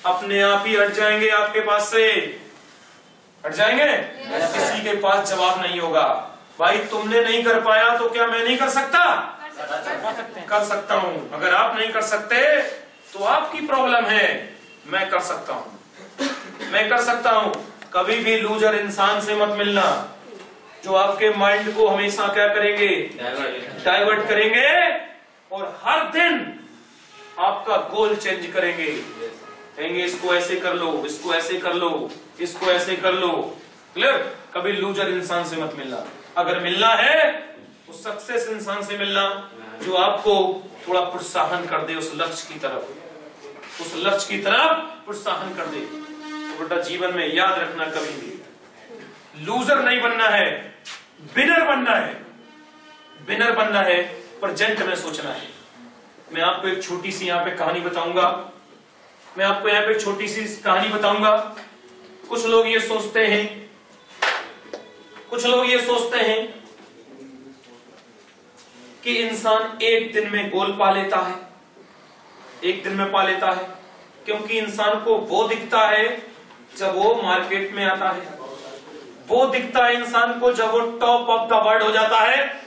अपने आप ही हट जाएंगे आपके पास से, हट जाएंगे। किसी के पास जवाब नहीं होगा। भाई तुमने नहीं कर पाया तो क्या मैं नहीं कर सकता? कर सकता हूं। अगर आप नहीं कर सकते तो आपकी प्रॉब्लम है, मैं कर सकता हूं, मैं कर सकता हूं। कभी भी लूजर इंसान से मत मिलना, जो आपके माइंड को हमेशा क्या करेंगे? डाइवर्ट करेंगे और हर दिन आपका गोल चेंज करेंगे। कहेंगे इसको ऐसे कर लो, इसको ऐसे कर लो, इसको ऐसे कर लो। क्लियर? कभी लूजर इंसान से मत मिलना। अगर मिलना है तो सक्सेस इंसान से मिलना, जो आपको थोड़ा प्रोत्साहन कर दे उस लक्ष्य की तरफ, उस लक्ष्य की तरफ प्रोत्साहन कर दे। तो बेटा जीवन में याद रखना, कभी भी लूजर नहीं बनना है, विनर बनना है। विनर बनना है, प्रेजेंट में सोचना है। मैं आपको एक छोटी सी यहाँ पे कहानी बताऊंगा। मैं आपको यहाँ पे एक छोटी सी कहानी बताऊंगा। कुछ लोग ये सोचते हैं, कुछ लोग ये सोचते हैं कि इंसान एक दिन में गोल पा लेता है, एक दिन में पा लेता है, क्योंकि इंसान को वो दिखता है जब वो मार्केट में आता है, वो दिखता है इंसान को जब वो टॉप ऑफ द वर्ल्ड हो जाता है।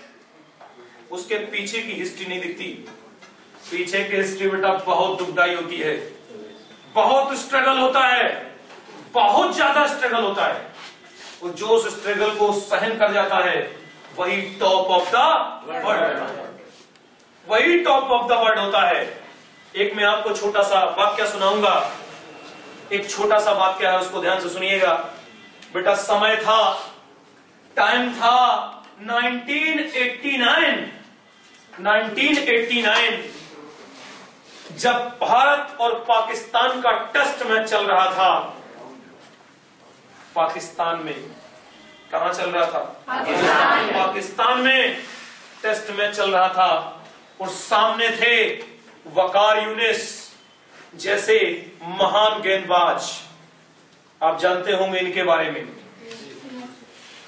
उसके पीछे की हिस्ट्री नहीं दिखती। पीछे की हिस्ट्री बेटा बहुत दुखदाई होती है, बहुत स्ट्रगल होता है, बहुत ज्यादा स्ट्रगल होता है। वो जो उस स्ट्रगल को सहन कर जाता है वही टॉप ऑफ द वर्ल्ड होता है, वही टॉप ऑफ द वर्ल्ड होता है। एक मैं आपको छोटा सा वाक्य सुनाऊंगा, एक छोटा सा वाक्य है, उसको ध्यान से सुनिएगा। बेटा समय था, टाइम था 1989 जब भारत और पाकिस्तान का टेस्ट मैच चल रहा था। पाकिस्तान में, कहां चल रहा था? पाकिस्तान में टेस्ट मैच चल रहा था और सामने थे वकार यूनिस जैसे महान गेंदबाज। आप जानते होंगे इनके बारे में।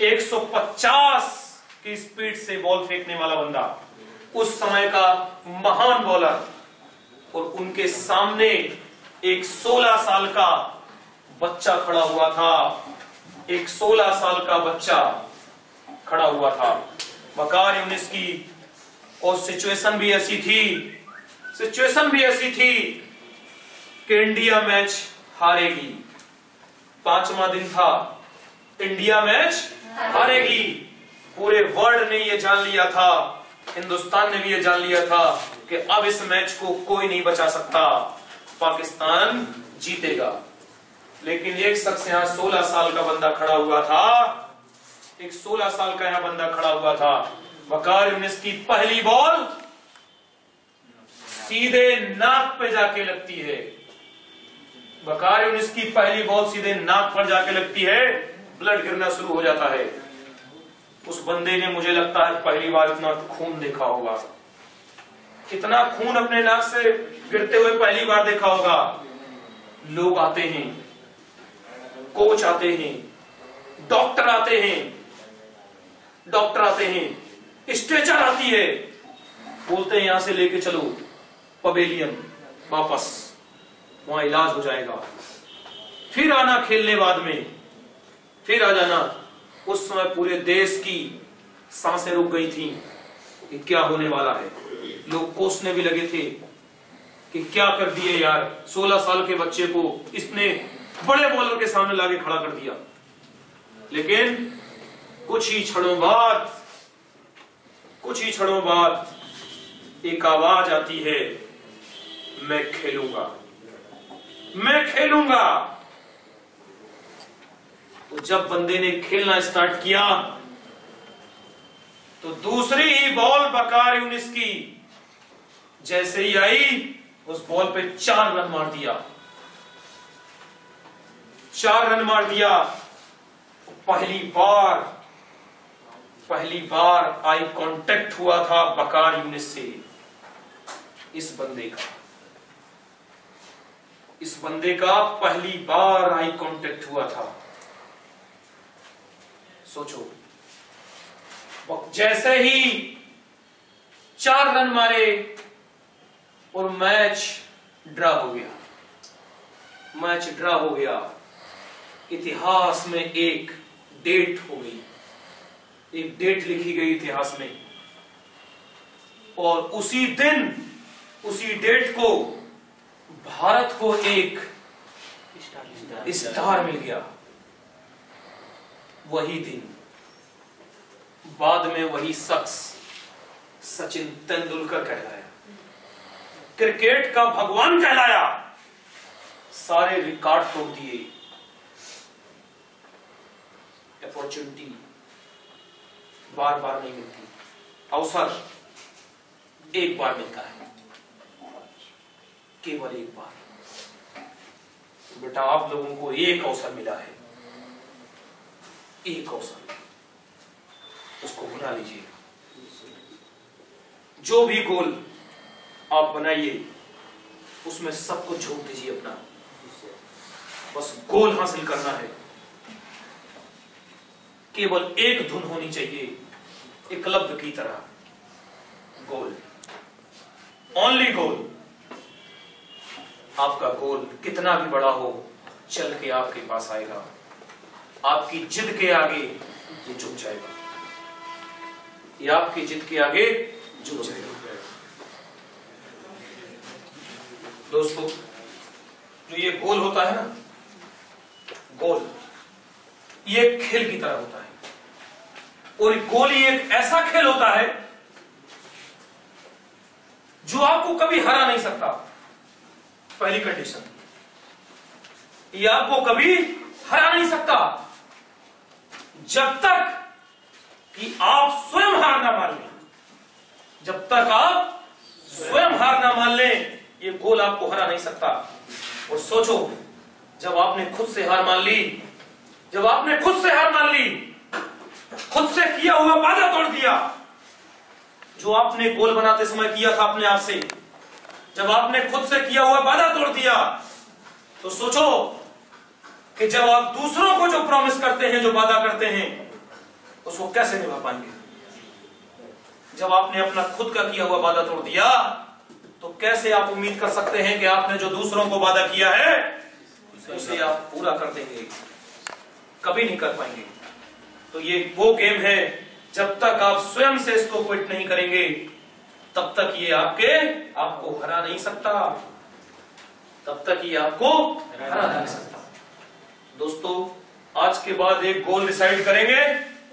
150 की स्पीड से बॉल फेंकने वाला बंदा, उस समय का महान बॉलर। और उनके सामने एक 16 साल का बच्चा खड़ा हुआ था, एक 16 साल का बच्चा खड़ा हुआ था। वकार यूनिस की और सिचुएशन भी ऐसी थी, सिचुएशन भी ऐसी थी कि इंडिया मैच हारेगी। 5वां दिन था, इंडिया मैच हारेगी। पूरे वर्ल्ड ने यह जान लिया था, हिंदुस्तान ने भी यह जान लिया था कि अब इस मैच को कोई नहीं बचा सकता, पाकिस्तान जीतेगा। लेकिन एक शख्स यहां 16 साल का बंदा खड़ा हुआ था, एक 16 साल का यहां बंदा खड़ा हुआ था। वकार यूनिस की पहली बॉल सीधे नाक पे जाके लगती है। वकार यूनिस की पहली बॉल सीधे नाक पर जाके लगती है, ब्लड गिरना शुरू हो जाता है। उस बंदे ने, मुझे लगता है, पहली बार इतना खून देखा होगा, इतना खून अपने नाक से गिरते हुए पहली बार देखा होगा। लोग आते हैं, कोच आते हैं, डॉक्टर आते हैं, डॉक्टर आते हैं, स्ट्रेचर आती है, बोलते हैं यहां से लेके चलो पवेलियन वापस, वहां इलाज हो जाएगा, फिर आना खेलने बाद में, फिर आ जाना। उस समय पूरे देश की सांसें रुक गई थी कि क्या होने वाला है। लोग कोसने भी लगे थे कि क्या कर दिए यार, 16 साल के बच्चे को इसने बड़े बॉलर के सामने लाके खड़ा कर दिया। लेकिन कुछ ही क्षणों बाद एक आवाज आती है, मैं खेलूंगा, मैं खेलूंगा। तो जब बंदे ने खेलना स्टार्ट किया तो दूसरी ही बॉल बकार यूनिस की जैसे ही आई उस बॉल पे 4 रन मार दिया। 4 रन मार दिया। पहली बार आई कांटेक्ट हुआ था बकार यूनिस से इस बंदे का पहली बार आई कांटेक्ट हुआ था। सोचो, जैसे ही 4 रन मारे और मैच ड्रा हो गया। इतिहास में एक डेट हो गई, एक डेट लिखी गई इतिहास में, और उसी डेट को भारत को एक स्टार मिल गया। वही दिन बाद में वही शख्स सचिन तेंदुलकर कहलाया, क्रिकेट का भगवान कहलाया। सारे रिकॉर्ड तोड़ दिए। अपॉर्चुनिटी बार बार नहीं मिलती, अवसर एक बार मिलता है, केवल एक बार। बेटा आप लोगों को एक अवसर मिला है, एक अवसर, उसको भुला लीजिए। जो भी गोल आप बनाइए उसमें सब कुछ झोंक दीजिए अपना, बस गोल हासिल करना है। केवल एक धुन होनी चाहिए, एकलव्य की तरह, गोल, ओनली गोल। आपका गोल कितना भी बड़ा हो चल के आपके पास आएगा, आपकी जिद के आगे ये झुक जाएगा, ये आपकी जिद के आगे झुक जाएगा। दोस्तों, जो ये गोल होता है ना, गोल ये एक खेल की तरह होता है, और गोल ये एक ऐसा खेल होता है जो आपको कभी हरा नहीं सकता। पहली कंडीशन, ये आपको कभी हरा नहीं सकता जब तक कि आप स्वयं हार ना मान लें। जब तक आप स्वयं हार ना मान लें, ये गोल आपको हरा नहीं सकता। और सोचो, जब आपने खुद से हार मान ली, खुद से किया हुआ वादा तोड़ दिया, जो आपने गोल बनाते समय किया था अपने आप से, जब आपने खुद से किया हुआ वादा तोड़ दिया, तो सोचो कि जब आप दूसरों को जो प्रॉमिस करते हैं, जो वादा करते हैं, उसको कैसे निभा पाएंगे। जब आपने अपना खुद का किया हुआ वादा तोड़ दिया, तो कैसे आप उम्मीद कर सकते हैं कि आपने जो दूसरों को वादा किया है उसे आप पूरा कर देंगे। कभी नहीं कर पाएंगे। तो ये वो गेम है, जब तक आप स्वयं से इसको क्विट नहीं करेंगे तब तक ये आपको हरा नहीं सकता, तब तक ये आपको हरा नहीं सकता। दोस्तों, आज के बाद एक गोल डिसाइड करेंगे।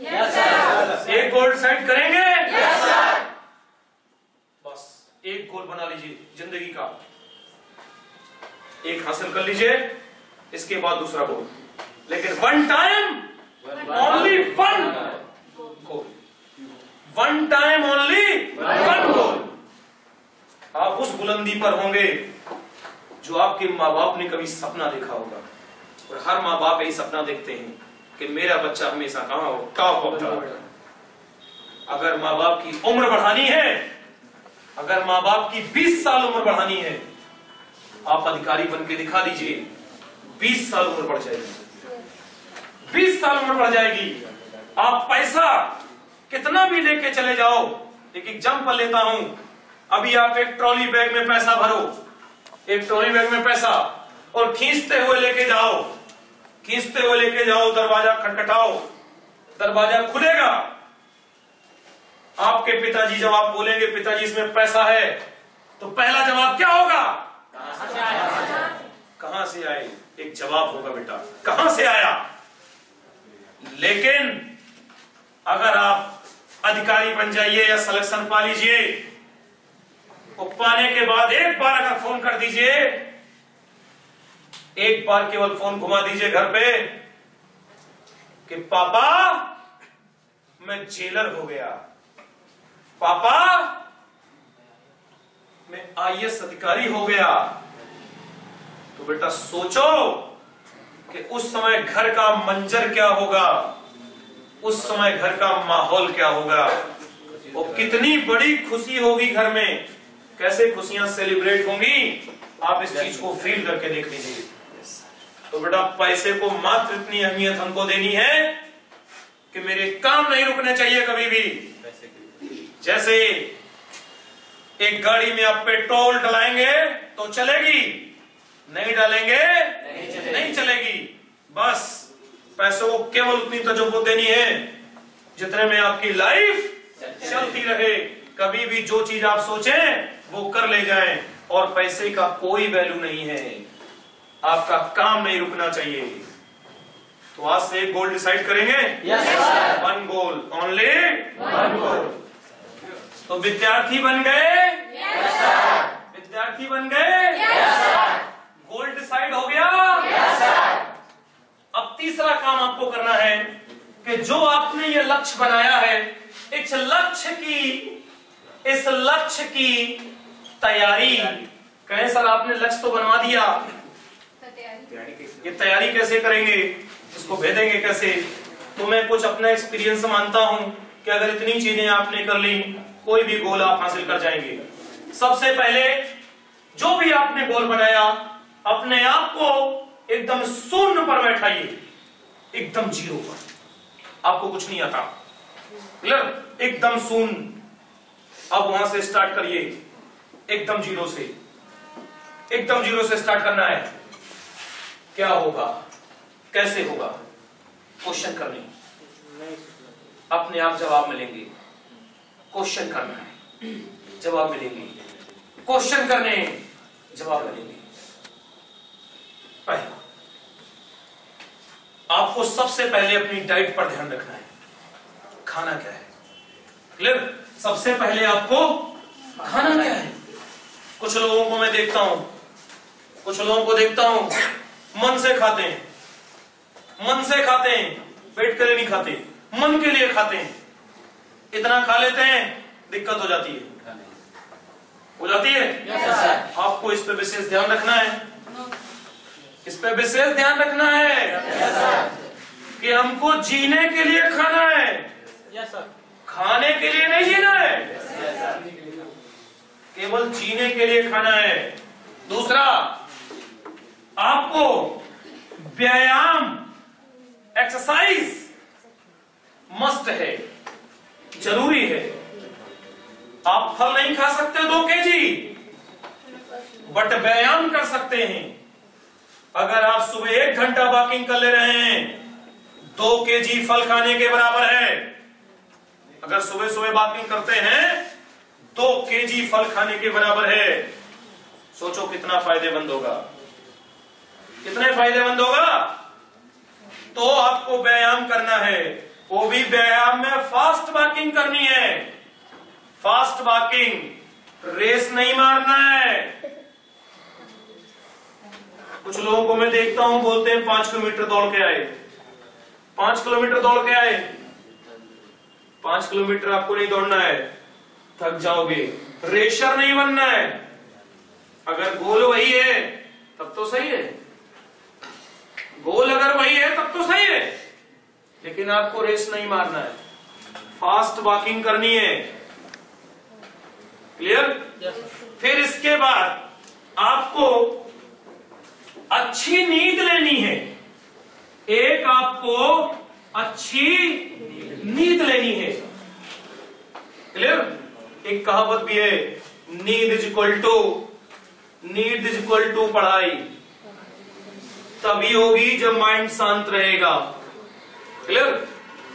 Yes sir. एक गोल डिसाइड करेंगे। Yes sir. बस एक गोल बना लीजिए जिंदगी का, एक हासिल कर लीजिए, इसके बाद दूसरा गोल, लेकिन one time only one goal, one time only one goal. आप उस बुलंदी पर होंगे जो आपके माँ बाप ने कभी सपना देखा होगा, और हर माँ बाप यही सपना देखते हैं कि मेरा बच्चा हमेशा कहां हो, टॉप ऑफ द। अगर माँ बाप की उम्र बढ़ानी है, अगर माँ बाप की 20 साल उम्र बढ़ानी है, आप अधिकारी बन के दिखा दीजिए, 20 साल उम्र बढ़ जाएगी, 20 साल उम्र बढ़ जाएगी। आप पैसा कितना भी लेके चले जाओ, एक एग्जांपल लेता हूं, अभी आप एक ट्रॉली बैग में पैसा भरो, एक ट्रॉली बैग में पैसा, और खींचते हुए लेके जाओ, दरवाजा खटखटाओ, दरवाजा खुलेगा। आपके पिताजी जब आप बोलेंगे पिताजी इसमें पैसा है, तो पहला जवाब क्या होगा? कहां से आए? एक जवाब होगा बेटा, कहां से आया। लेकिन अगर आप अधिकारी बन जाइए या सिलेक्शन पा लीजिए, वो पाने के बाद एक बार अगर फोन कर दीजिए, एक बार केवल फोन घुमा दीजिए घर पे, कि पापा मैं जेलर हो गया, पापा मैं आईएएस अधिकारी हो गया, तो बेटा सोचो कि उस समय घर का मंजर क्या होगा, उस समय घर का माहौल क्या होगा, और कितनी बड़ी खुशी होगी घर में, कैसे खुशियां सेलिब्रेट होंगी। आप इस चीज को फील करके देख लीजिए। तो बेटा पैसे को मात्र इतनी अहमियत हमको देनी है कि मेरे काम नहीं रुकने चाहिए कभी भी। जैसे एक गाड़ी में आप पेट्रोल डलाएंगे तो चलेगी, नहीं डालेंगे नहीं चलेगी। बस पैसों को केवल उतनी तजुर्बत देनी है जितने में आपकी लाइफ चलती रहे। कभी भी जो चीज आप सोचें वो कर ले जाएं, और पैसे का कोई वैल्यू नहीं है, आपका काम नहीं रुकना चाहिए। तो आज से एक गोल डिसाइड करेंगे। One goal, only one goal. तो विद्यार्थी बन गए, विद्यार्थी बन गए, गोल डिसाइड हो गया। अब तीसरा काम आपको करना है कि जो आपने ये लक्ष्य बनाया है, इस लक्ष्य की तैयारी। कहें सर आपने लक्ष्य तो बनवा दिया, ये तैयारी कैसे करेंगे, इसको भेदेंगे कैसे। तो मैं कुछ अपना एक्सपीरियंस मानता हूं कि अगर इतनी चीजें आपने कर ली, कोई भी गोल आप हासिल कर जाएंगे। सबसे पहले जो भी आपने गोल बनाया, अपने आप को एकदम शून्य पर बैठाइए, एकदम जीरो पर। आपको कुछ नहीं आता, क्लियर, एकदम शून्य। अब वहां से स्टार्ट करिए, एकदम जीरो से, एकदम जीरो से स्टार्ट करना है। क्या होगा, कैसे होगा, क्वेश्चन करने, अपने आप जवाब मिलेंगे। क्वेश्चन करना है, जवाब मिलेंगे, क्वेश्चन करने, जवाब मिलेंगे। पहला, आपको सबसे पहले अपनी डाइट पर ध्यान रखना है। खाना क्या है, क्लियर। सबसे पहले आपको खाना क्या है। कुछ लोगों को मैं देखता हूं, कुछ लोगों को देखता हूं, मन से खाते हैं, मन से खाते हैं, पेट के लिए नहीं खाते, मन के लिए खाते हैं। इतना खा लेते हैं, दिक्कत हो जाती है, हो जाती है। आपको इस पे विशेष ध्यान रखना है, इस पे विशेष ध्यान रखना है कि हमको जीने के लिए खाना है, खाने के लिए नहीं जीना है, केवल जीने के लिए खाना है। दूसरा, आपको व्यायाम, एक्सरसाइज मस्ट है, जरूरी है। आप फल नहीं खा सकते 2 kg, बट व्यायाम कर सकते हैं। अगर आप सुबह 1 घंटा वॉकिंग कर ले रहे हैं, 2 kg फल खाने के बराबर है। अगर सुबह सुबह वॉकिंग करते हैं, 2 kg फल खाने के बराबर है। सोचो कितना फायदेमंद होगा, कितने फायदेमंद होगा। तो आपको व्यायाम करना है, वो भी व्यायाम में फास्ट वॉकिंग करनी है। फास्ट वॉकिंग, रेस नहीं मारना है। कुछ लोगों को मैं देखता हूं, बोलते हैं 5 किलोमीटर दौड़ के आए, 5 किलोमीटर दौड़ के आए। 5 किलोमीटर आपको नहीं दौड़ना है, थक जाओगे। रेशर नहीं बनना है। अगर गोल वही है तब तो सही है, गोल अगर वही है तब तो सही है, लेकिन आपको रेस नहीं मारना है, फास्ट वॉकिंग करनी है। क्लियर। फिर इसके बाद आपको अच्छी नींद लेनी है। एक आपको अच्छी नींद लेनी है, क्लियर। एक कहावत भी है, नींद इज इक्वल टू पढ़ाई। तभी होगी जब माइंड शांत रहेगा, clear.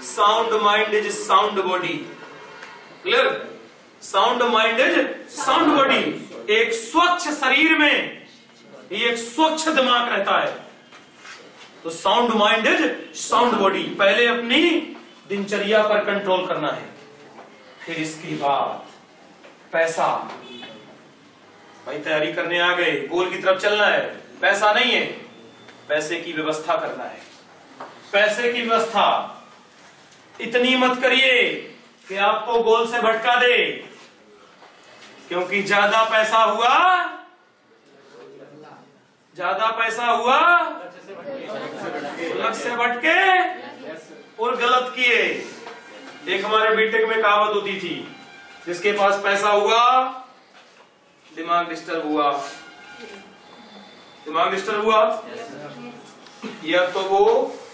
Sound mind is sound body, clear. Sound mind is sound body. एक स्वच्छ शरीर में ही एक स्वच्छ दिमाग रहता है। तो sound mind is sound body. पहले अपनी दिनचर्या पर कंट्रोल करना है, फिर इसके बाद पैसा। भाई तैयारी करने आ गए, गोल की तरफ चलना है, पैसा नहीं है, पैसे की व्यवस्था करना है। पैसे की व्यवस्था इतनी मत करिए कि आपको गोल से भटका दे, क्योंकि ज्यादा पैसा हुआ लक्ष्य से भटके और गलत किए। एक हमारे बीटेक में कहावत होती थी, जिसके पास पैसा हुआ दिमाग डिस्टर्ब हुआ, या तो वो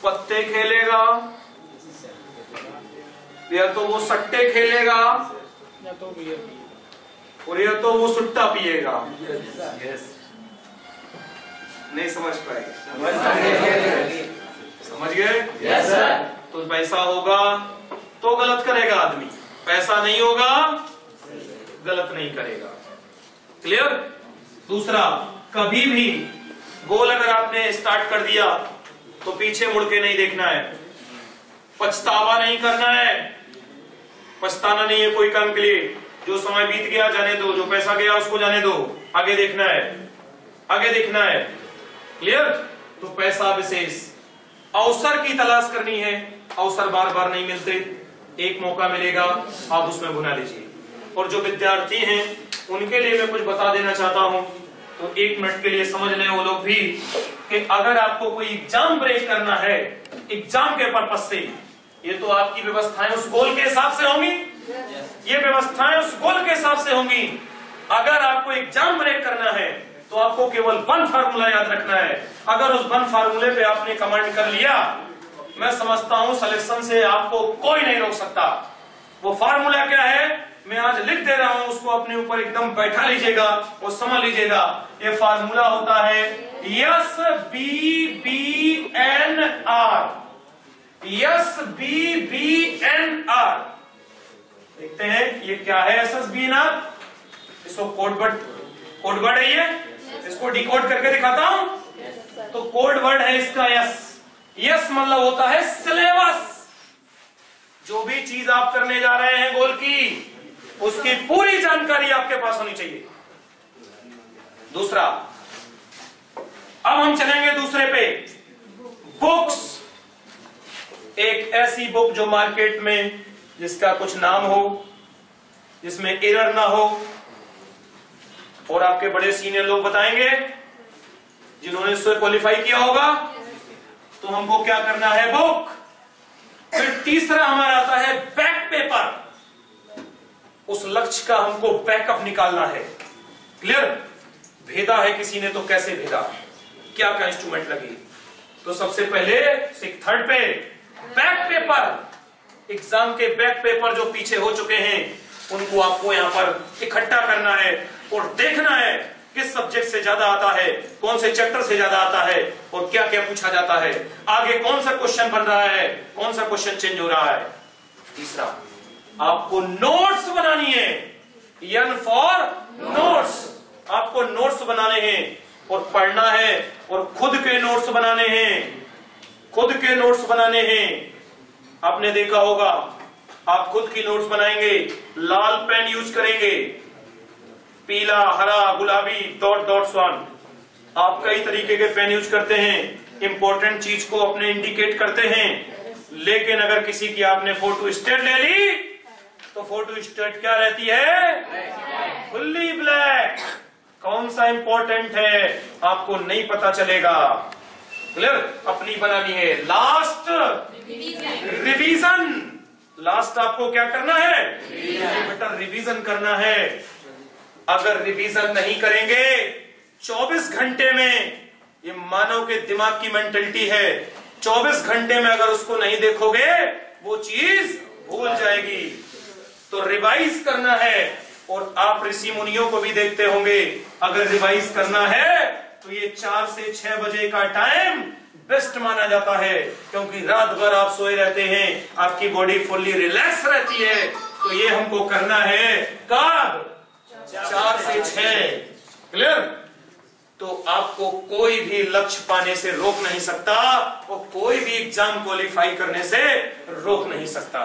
पत्ते खेलेगा, या तो वो सट्टे खेलेगा, और या तो वो सुट्टा पिएगा। नहीं समझ पाए? समझ गए? तो पैसा होगा तो गलत करेगा आदमी, पैसा नहीं होगा गलत नहीं करेगा। क्लियर? दूसरा, कभी भी गोल अगर आपने स्टार्ट कर दिया तो पीछे मुड़ के नहीं देखना है, पछतावा नहीं करना है, पछताना नहीं है कोई काम के लिए। जो समय बीत गया जाने दो, जो पैसा गया उसको जाने दो, आगे देखना है। क्लियर? तो पैसा विशेष अवसर की तलाश करनी है, अवसर बार बार नहीं मिलते, एक मौका मिलेगा आप उसमें भुना लीजिए। और जो विद्यार्थी हैं उनके लिए मैं कुछ बता देना चाहता हूं, तो 1 मिनट के लिए समझ लें वो लोग भी, कि अगर आपको कोई एग्जाम ब्रेक करना है एग्जाम के पर्पज से, ये तो आपकी व्यवस्थाएं उस गोल के हिसाब से होंगी, ये व्यवस्थाएं उस गोल के हिसाब से होंगी। अगर आपको एग्जाम ब्रेक करना है तो आपको केवल 1 फार्मूला याद रखना है। अगर उस 1 फार्मूले पे आपने कमांड कर लिया, मैं समझता हूं सिलेक्शन से आपको कोई नहीं रोक सकता। वो फार्मूला क्या है मैं आज लिख दे रहा हूं, उसको अपने ऊपर एकदम बैठा लीजिएगा और समझ लीजिएगा। ये फार्मूला होता है SBBNR। SBBNR देखते हैं ये क्या है। SBBNR इसको कोड वर्ड है, ये इसको डिकोड करके दिखाता हूं। तो कोड वर्ड है इसका यस मतलब होता है सिलेबस। जो भी चीज आप करने जा रहे हैं गोल की, उसकी पूरी जानकारी आपके पास होनी चाहिए। दूसरा, अब हम चलेंगे दूसरे पे, बुक्स। एक ऐसी बुक जो मार्केट में जिसका कुछ नाम हो, जिसमें एरर ना हो, और आपके बड़े सीनियर लोग बताएंगे जिन्होंने इससे क्वालिफाई किया होगा। तो हमको क्या करना है, बुक। फिर तीसरा हमारा आता है बैक पेपर। उस लक्ष्य का हमको बैकअप निकालना है। क्लियर? भेदा है किसी ने तो कैसे भेदा, क्या क्या इंस्ट्रूमेंट लगे। तो सबसे पहले 3rd पे बैक पेपर। एग्जाम के बैक पेपर जो पीछे हो चुके हैं उनको आपको यहां पर इकट्ठा करना है और देखना है किस सब्जेक्ट से ज्यादा आता है, कौन से चैप्टर से ज्यादा आता है, और क्या क्या पूछा जाता है, आगे कौन सा क्वेश्चन बन रहा है, कौन सा क्वेश्चन चेंज हो रहा है। तीसरा, आपको नोट्स बनानी है। N for notes. आपको नोट्स बनाने हैं और पढ़ना है, और खुद के नोट्स बनाने हैं। आपने देखा होगा, आप खुद की नोट्स बनाएंगे, लाल पेन यूज करेंगे, पीला, हरा, गुलाबी, डॉट स्वान। आप कई तरीके के पेन यूज करते हैं, इंपॉर्टेंट चीज को अपने इंडिकेट करते हैं। लेकिन अगर किसी की आपने फोटो स्टेट ले ली तो फोटो स्टेट क्या रहती है, फुल्ली ब्लैक। कौन सा इंपॉर्टेंट है आपको नहीं पता चलेगा। क्लियर? अपनी बनानी है। Last revision. लास्ट आपको क्या करना है, बेटा रिवीजन करना है। अगर रिवीजन नहीं करेंगे 24 घंटे में, ये मानव के दिमाग की मेंटलिटी है, 24 घंटे में अगर उसको नहीं देखोगे वो चीज भूल जाएगी। तो रिवाइज करना है। और आप ऋषि मुनियों को भी देखते होंगे, अगर रिवाइज करना है तो ये 4 से 6 बजे का टाइम बेस्ट माना जाता है, क्योंकि रात भर आप सोए रहते हैं, आपकी बॉडी फुल्ली रिलैक्स रहती है। तो ये हमको करना है कब, 4 से 6। क्लियर? तो आपको कोई भी लक्ष्य पाने से रोक नहीं सकता, और कोई भी एग्जाम क्वालिफाई करने से रोक नहीं सकता।